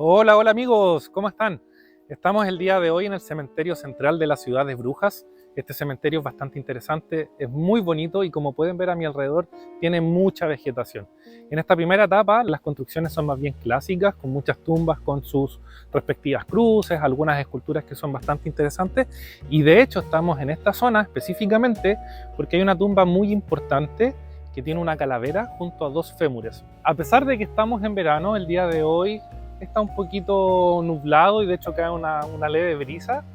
Hola, hola amigos, ¿cómo están? Estamos el día de hoy en el cementerio central de la ciudad de Brujas. Este cementerio es bastante interesante, es muy bonito y como pueden ver a mi alrededor tiene mucha vegetación. En esta primera etapa las construcciones son más bien clásicas, con muchas tumbas con sus respectivas cruces, algunas esculturas que son bastante interesantes y de hecho estamos en esta zona específicamente porque hay una tumba muy importante que tiene una calavera junto a dos fémures. A pesar de que estamos en verano, el día de hoy está un poquito nublado y de hecho cae una leve brisa.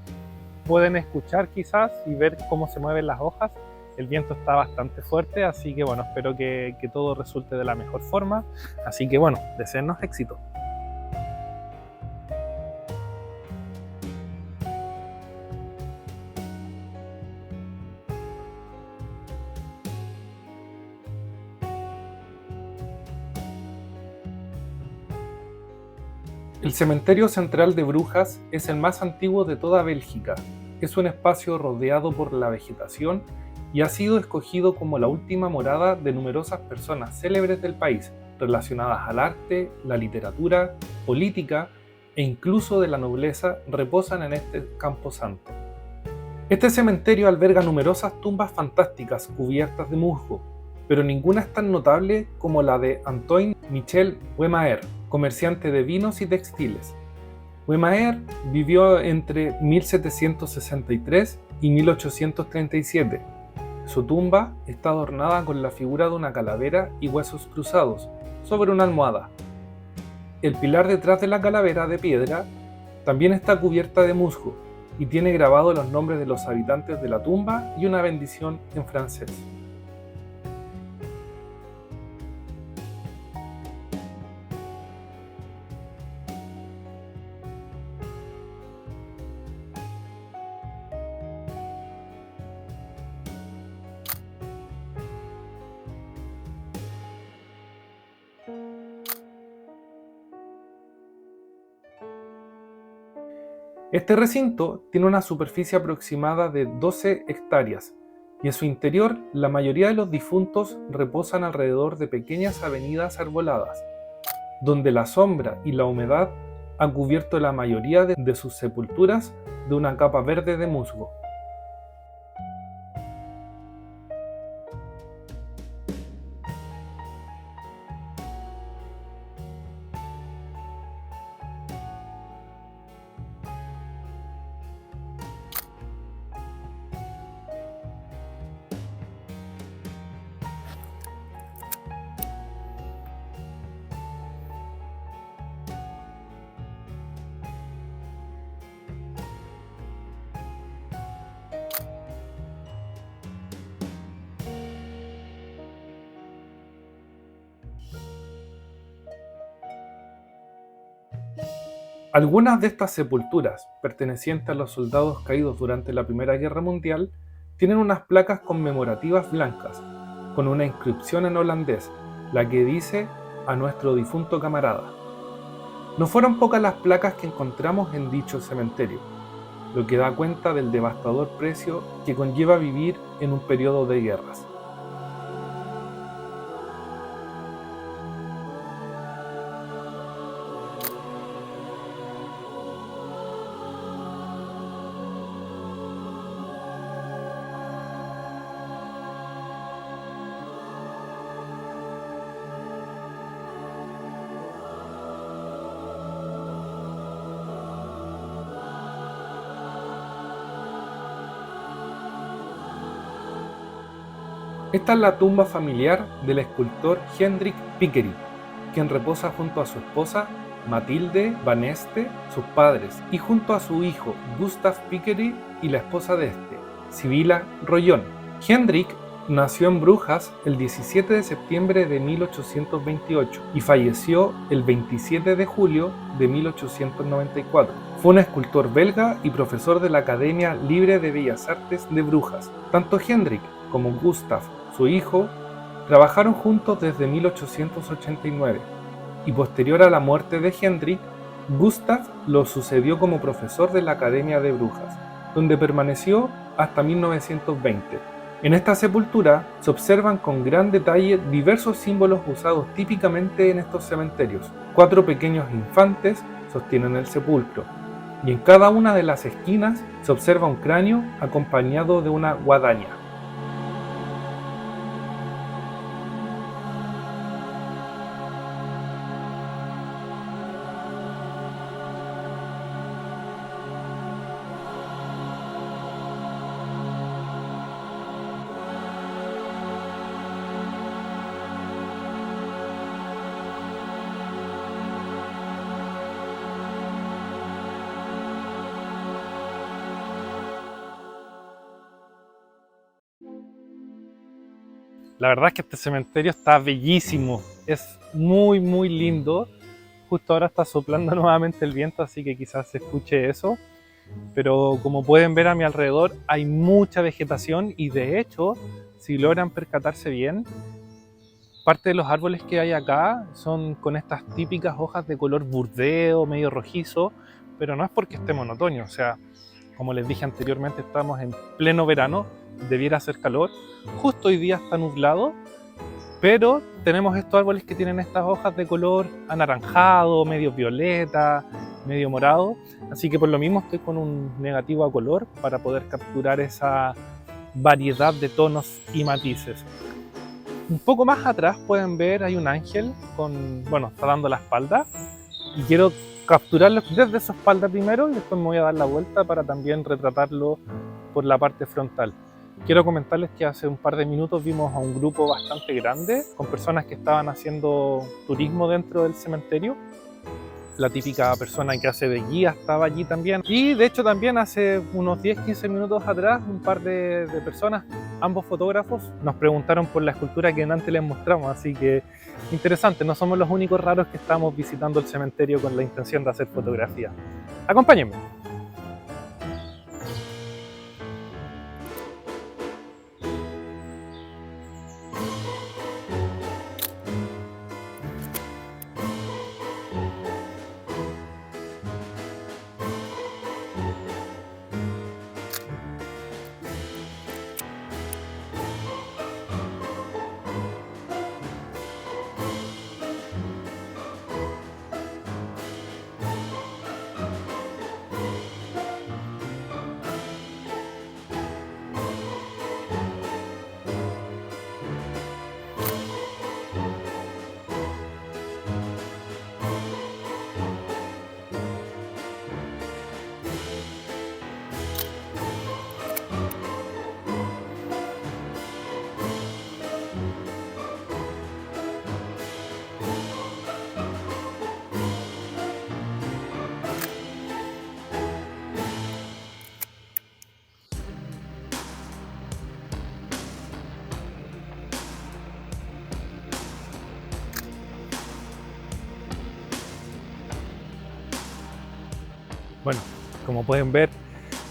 Pueden escuchar quizás y ver cómo se mueven las hojas. El viento está bastante fuerte, así que bueno, espero que todo resulte de la mejor forma. Así que bueno, deseenos éxito. El cementerio central de Brujas es el más antiguo de toda Bélgica. Es un espacio rodeado por la vegetación y ha sido escogido como la última morada de numerosas personas célebres del país, relacionadas al arte, la literatura, política e incluso de la nobleza, reposan en este camposanto. Este cementerio alberga numerosas tumbas fantásticas cubiertas de musgo, pero ninguna es tan notable como la de Antoine Michel Wemaer, comerciante de vinos y textiles. Wemaer vivió entre 1763 y 1837. Su tumba está adornada con la figura de una calavera y huesos cruzados sobre una almohada. El pilar detrás de la calavera de piedra también está cubierta de musgo y tiene grabados los nombres de los habitantes de la tumba y una bendición en francés. Este recinto tiene una superficie aproximada de 12 hectáreas y en su interior la mayoría de los difuntos reposan alrededor de pequeñas avenidas arboladas, donde la sombra y la humedad han cubierto la mayoría de sus sepulturas de una capa verde de musgo. Algunas de estas sepulturas, pertenecientes a los soldados caídos durante la Primera Guerra Mundial, tienen unas placas conmemorativas blancas, con una inscripción en holandés, la que dice "A nuestro difunto camarada". No fueron pocas las placas que encontramos en dicho cementerio, lo que da cuenta del devastador precio que conlleva vivir en un periodo de guerras. Esta es la tumba familiar del escultor Hendrik Pickering, quien reposa junto a su esposa Mathilde Van Este, sus padres, y junto a su hijo Gustav Pickering y la esposa de este, Sibylla Rollón. Hendrik nació en Brujas el 17 de septiembre de 1828 y falleció el 27 de julio de 1894. Fue un escultor belga y profesor de la Academia Libre de Bellas Artes de Brujas. Tanto Hendrik como Gustav, su hijo, trabajaron juntos desde 1889 y posterior a la muerte de Hendrik, Gustav lo sucedió como profesor de la Academia de Brujas, donde permaneció hasta 1920. En esta sepultura se observan con gran detalle diversos símbolos usados típicamente en estos cementerios. 4 pequeños infantes sostienen el sepulcro, y en cada una de las esquinas se observa un cráneo acompañado de una guadaña. La verdad es que este cementerio está bellísimo, es muy lindo. Justo ahora está soplando nuevamente el viento, así que quizás se escuche eso. Pero como pueden ver a mi alrededor hay mucha vegetación y de hecho, si logran percatarse bien, parte de los árboles que hay acá son con estas típicas hojas de color burdeo, medio rojizo, pero no es porque estemos en otoño, o sea, como les dije anteriormente, estamos en pleno verano, debiera hacer calor, justo hoy día está nublado, pero tenemos estos árboles que tienen estas hojas de color anaranjado, medio violeta, medio morado, así que por lo mismo estoy con un negativo a color para poder capturar esa variedad de tonos y matices. Un poco más atrás pueden ver, hay un ángel está dando la espalda y quiero capturarlo desde su espalda primero y después me voy a dar la vuelta para también retratarlo por la parte frontal. Quiero comentarles que hace un par de minutos vimos a un grupo bastante grande con personas que estaban haciendo turismo dentro del cementerio. La típica persona que hace de guía estaba allí también. Y de hecho también hace unos 10-15 minutos atrás un par de personas, ambos fotógrafos, nos preguntaron por la escultura que antes les mostramos. Así que interesante, no somos los únicos raros que estamos visitando el cementerio con la intención de hacer fotografía. Acompáñenme. Bueno, como pueden ver,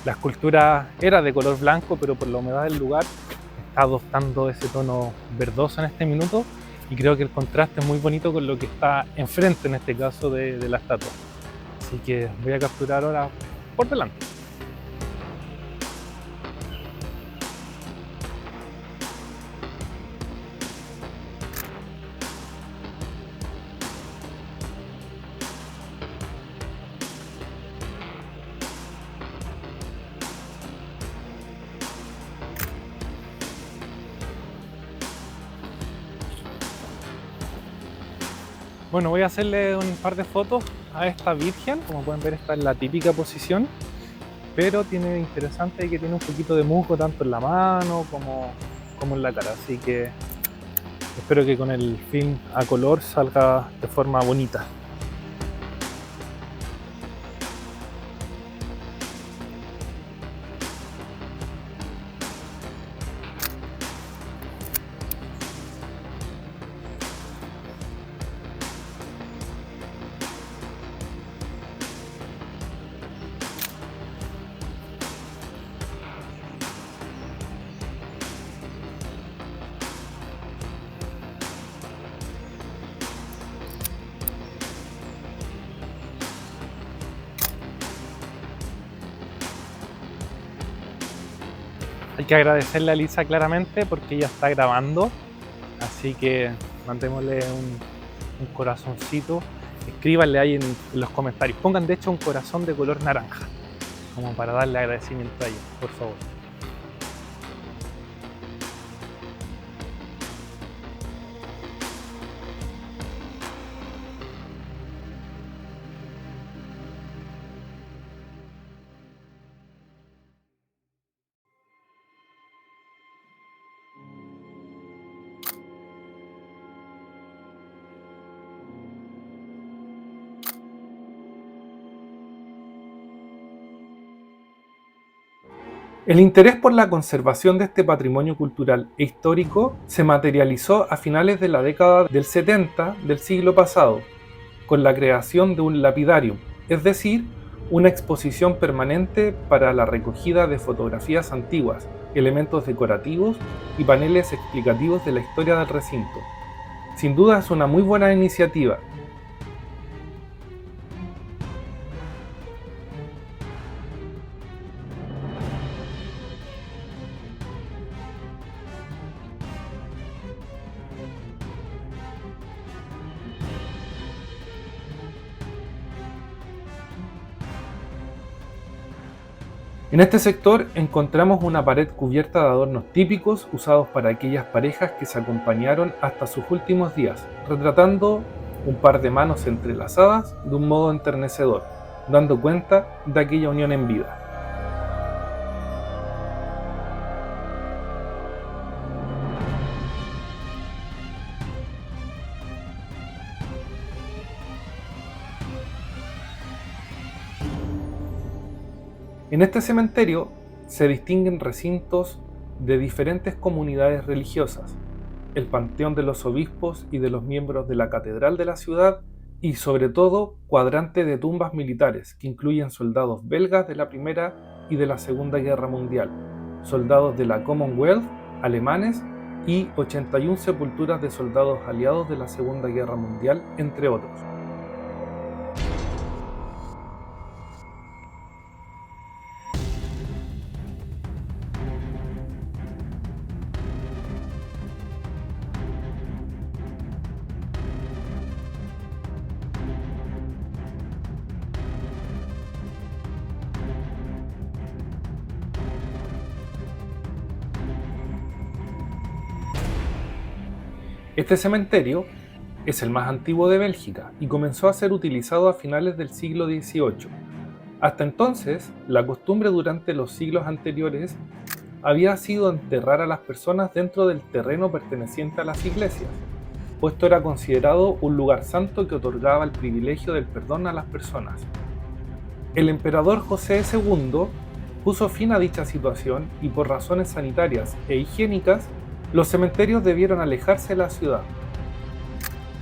la escultura era de color blanco, pero por la humedad del lugar está adoptando ese tono verdoso en este minuto y creo que el contraste es muy bonito con lo que está enfrente, en este caso, de la estatua. Así que voy a capturar ahora por delante. Bueno, voy a hacerle un par de fotos a esta virgen. Como pueden ver, está en la típica posición, pero tiene interesante que tiene un poquito de musgo tanto en la mano como en la cara, así que espero que con el film a color salga de forma bonita. Hay que agradecerle a Lisa claramente porque ella está grabando, así que mandémosle un corazoncito Escríbanle ahí en los comentarios. Pongan de hecho un corazón de color naranja, como para darle agradecimiento a ellos, por favor. El interés por la conservación de este patrimonio cultural e histórico se materializó a finales de la década del 70 del siglo pasado, con la creación de un lapidarium, es decir, una exposición permanente para la recogida de fotografías antiguas, elementos decorativos y paneles explicativos de la historia del recinto. Sin duda es una muy buena iniciativa. En este sector encontramos una pared cubierta de adornos típicos usados para aquellas parejas que se acompañaron hasta sus últimos días, retratando un par de manos entrelazadas de un modo enternecedor, dando cuenta de aquella unión en vida. En este cementerio se distinguen recintos de diferentes comunidades religiosas, el panteón de los obispos y de los miembros de la catedral de la ciudad y sobre todo cuadrante de tumbas militares que incluyen soldados belgas de la Primera y de la Segunda Guerra Mundial, soldados de la Commonwealth, alemanes y 81 sepulturas de soldados aliados de la Segunda Guerra Mundial, entre otros. Este cementerio es el más antiguo de Bélgica y comenzó a ser utilizado a finales del siglo XVIII. Hasta entonces, la costumbre durante los siglos anteriores había sido enterrar a las personas dentro del terreno perteneciente a las iglesias, puesto era considerado un lugar santo que otorgaba el privilegio del perdón a las personas. El emperador José II puso fin a dicha situación y por razones sanitarias e higiénicas, los cementerios debieron alejarse de la ciudad.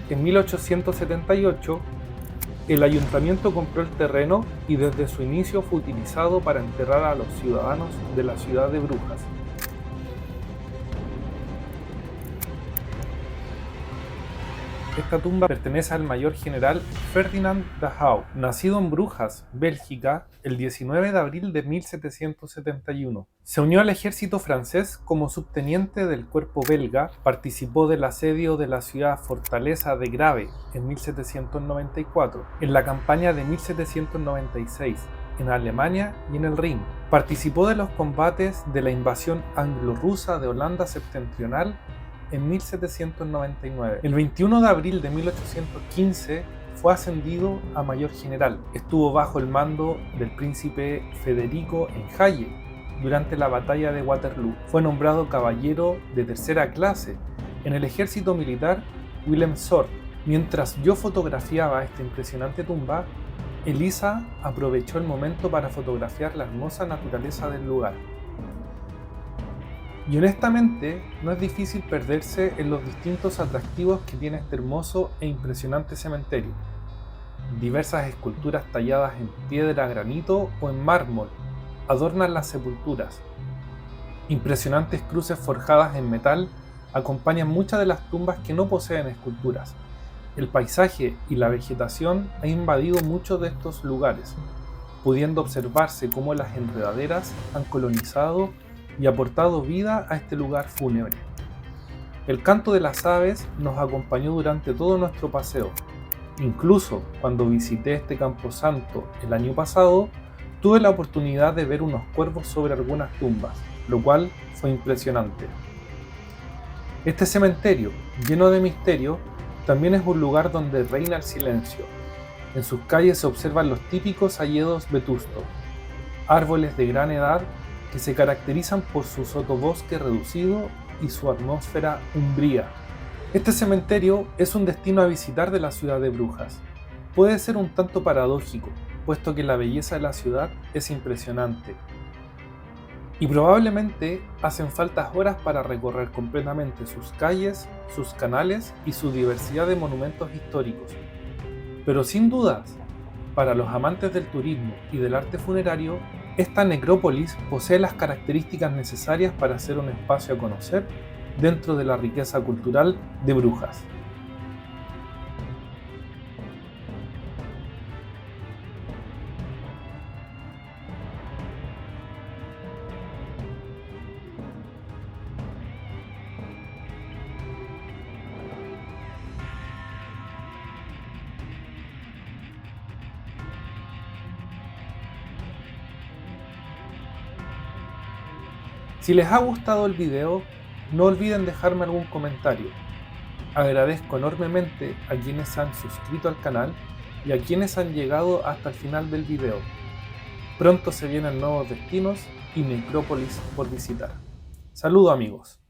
En 1878, el ayuntamiento compró el terreno y desde su inicio fue utilizado para enterrar a los ciudadanos de la ciudad de Brujas. Esta tumba pertenece al mayor general Ferdinand Dachau, nacido en Brujas, Bélgica, el 19 de abril de 1771. Se unió al ejército francés como subteniente del cuerpo belga, participó del asedio de la ciudad fortaleza de Grave en 1794, en la campaña de 1796, en Alemania y en el Rin. Participó de los combates de la invasión anglo-rusa de Holanda septentrional en 1799. El 21 de abril de 1815 fue ascendido a mayor general. Estuvo bajo el mando del príncipe Federico en Halle durante la batalla de Waterloo. Fue nombrado caballero de tercera clase en el ejército militar Willem Sword. Mientras yo fotografiaba esta impresionante tumba, Elisa aprovechó el momento para fotografiar la hermosa naturaleza del lugar. Y honestamente, no es difícil perderse en los distintos atractivos que tiene este hermoso e impresionante cementerio. Diversas esculturas talladas en piedra, granito o en mármol adornan las sepulturas. Impresionantes cruces forjadas en metal acompañan muchas de las tumbas que no poseen esculturas. El paisaje y la vegetación han invadido muchos de estos lugares, pudiendo observarse cómo las enredaderas han colonizado y aportado vida a este lugar fúnebre. El canto de las aves nos acompañó durante todo nuestro paseo, Incluso cuando visité este camposanto el año pasado, tuve la oportunidad de ver unos cuervos sobre algunas tumbas, lo cual fue impresionante. Este cementerio, lleno de misterio, también es un lugar donde reina el silencio. En sus calles se observan los típicos hayedos vetustos, árboles de gran edad que se caracterizan por su sotobosque reducido y su atmósfera umbría. Este cementerio es un destino a visitar de la ciudad de Brujas. Puede ser un tanto paradójico, puesto que la belleza de la ciudad es impresionante. Y probablemente hacen falta horas para recorrer completamente sus calles, sus canales y su diversidad de monumentos históricos. Pero sin dudas, para los amantes del turismo y del arte funerario, esta necrópolis posee las características necesarias para ser un espacio a conocer dentro de la riqueza cultural de Brujas. Si les ha gustado el video, no olviden dejarme algún comentario. Agradezco enormemente a quienes se han suscrito al canal y a quienes han llegado hasta el final del video. Pronto se vienen nuevos destinos y necrópolis por visitar. Saludos amigos.